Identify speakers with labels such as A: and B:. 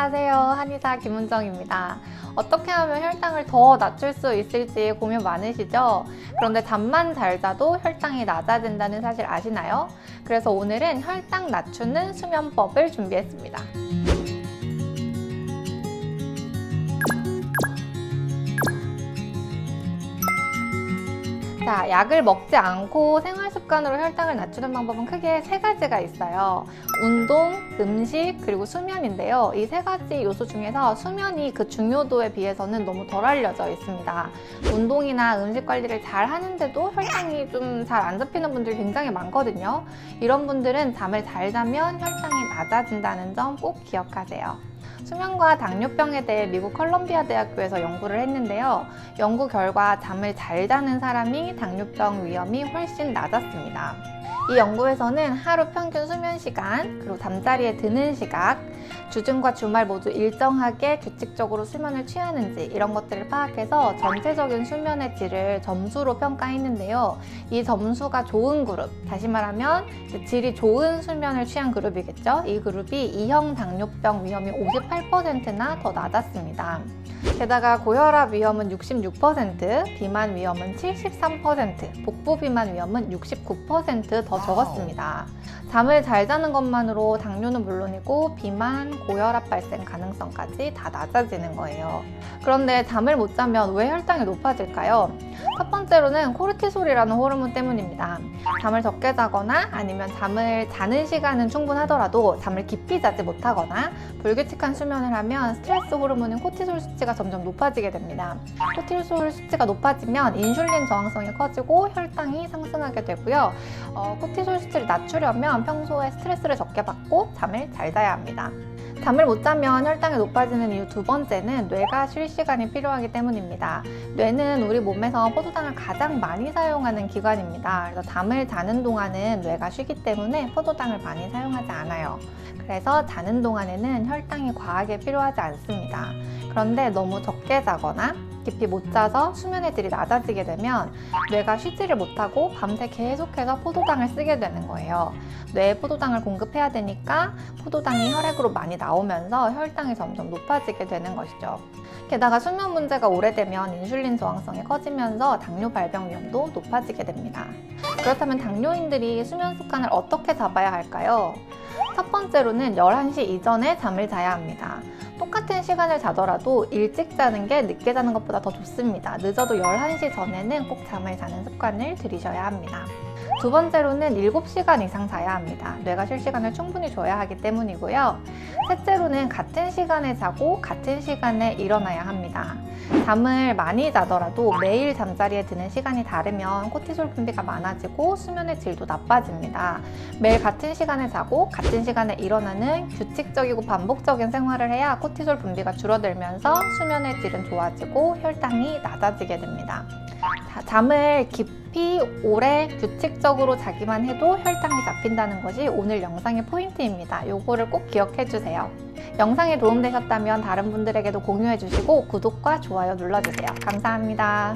A: 안녕하세요. 한의사 김은정입니다. 어떻게 하면 혈당을 더 낮출 수 있을지 고민 많으시죠? 그런데 잠만 잘 자도 혈당이 낮아진다는 사실 아시나요? 그래서 오늘은 혈당 낮추는 수면법을 준비했습니다. 자, 약을 먹지 않고 생활 습관으로 혈당을 낮추는 방법은 크게 세 가지가 있어요. 운동, 음식, 그리고 수면인데요. 이 세 가지 요소 중에서 수면이 그 중요도에 비해서는 너무 덜 알려져 있습니다. 운동이나 음식 관리를 잘 하는데도 혈당이 좀 잘 안 잡히는 분들이 굉장히 많거든요. 이런 분들은 잠을 잘 자면 혈당이 낮아진다는 점 꼭 기억하세요. 수면과 당뇨병에 대해 미국 컬럼비아 대학교에서 연구를 했는데요. 연구 결과 잠을 잘 자는 사람이 당뇨병 위험이 훨씬 낮았습니다. 이 연구에서는 하루 평균 수면 시간, 그리고 잠자리에 드는 시각, 주중과 주말 모두 일정하게 규칙적으로 수면을 취하는지 이런 것들을 파악해서 전체적인 수면의 질을 점수로 평가했는데요. 이 점수가 좋은 그룹, 다시 말하면 질이 좋은 수면을 취한 그룹이겠죠. 이 그룹이 2형 당뇨병 위험이 58%나 더 낮았습니다. 게다가 고혈압 위험은 66%, 비만 위험은 73%, 복부 비만 위험은 69% 더 적었습니다. 잠을 잘 자는 것만으로 당뇨는 물론이고 비만, 고혈압 발생 가능성까지 다 낮아지는 거예요. 그런데 잠을 못 자면 왜 혈당이 높아질까요? 첫 번째로는 코르티솔이라는 호르몬 때문입니다. 잠을 적게 자거나 아니면 잠을 자는 시간은 충분하더라도 잠을 깊이 자지 못하거나 불규칙한 수면을 하면 스트레스 호르몬인 코티솔 수치가 점점 높아지게 됩니다. 코티솔 수치가 높아지면 인슐린 저항성이 커지고 혈당이 상승하게 되고요. 코티솔 수치를 낮추려면 평소에 스트레스를 적게 받고 잠을 잘 자야 합니다. 잠을 못 자면 혈당이 높아지는 이유 두 번째는 뇌가 쉴 시간이 필요하기 때문입니다. 뇌는 우리 몸에서 포도당을 가장 많이 사용하는 기관입니다. 그래서 잠을 자는 동안은 뇌가 쉬기 때문에 포도당을 많이 사용하지 않아요. 그래서 자는 동안에는 혈당이 과하게 필요하지 않습니다. 그런데 너무 적게 자거나 깊이 못 자서 수면의 질이 낮아지게 되면 뇌가 쉬지를 못하고 밤새 계속해서 포도당을 쓰게 되는 거예요. 뇌에 포도당을 공급해야 되니까 포도당이 혈액으로 많이 나오면서 혈당이 점점 높아지게 되는 것이죠. 게다가 수면 문제가 오래되면 인슐린 저항성이 커지면서 당뇨 발병 위험도 높아지게 됩니다. 그렇다면 당뇨인들이 수면 습관을 어떻게 잡아야 할까요? 첫 번째로는 11시 이전에 잠을 자야 합니다. 똑같은 시간을 자더라도 일찍 자는 게 늦게 자는 것보다 더 좋습니다. 늦어도 11시 전에는 꼭 잠을 자는 습관을 들이셔야 합니다. 두 번째로는 7시간 이상 자야 합니다. 뇌가 쉴 시간을 충분히 줘야 하기 때문이고요. 셋째로는 같은 시간에 자고 같은 시간에 일어나야 합니다. 잠을 많이 자더라도 매일 잠자리에 드는 시간이 다르면 코티솔 분비가 많아지고 수면의 질도 나빠집니다. 매일 같은 시간에 자고 같은 시간에 일어나는 규칙적이고 반복적인 생활을 해야 코티솔 분비가 줄어들면서 수면의 질은 좋아지고 혈당이 낮아지게 됩니다. 잠을 깊이 오래 규칙적으로 자기만 해도 혈당이 잡힌다는 것이 오늘 영상의 포인트입니다. 요거를 꼭 기억해 주세요. 영상이 도움되셨다면 다른 분들에게도 공유해 주시고 구독과 좋아요 눌러주세요. 감사합니다.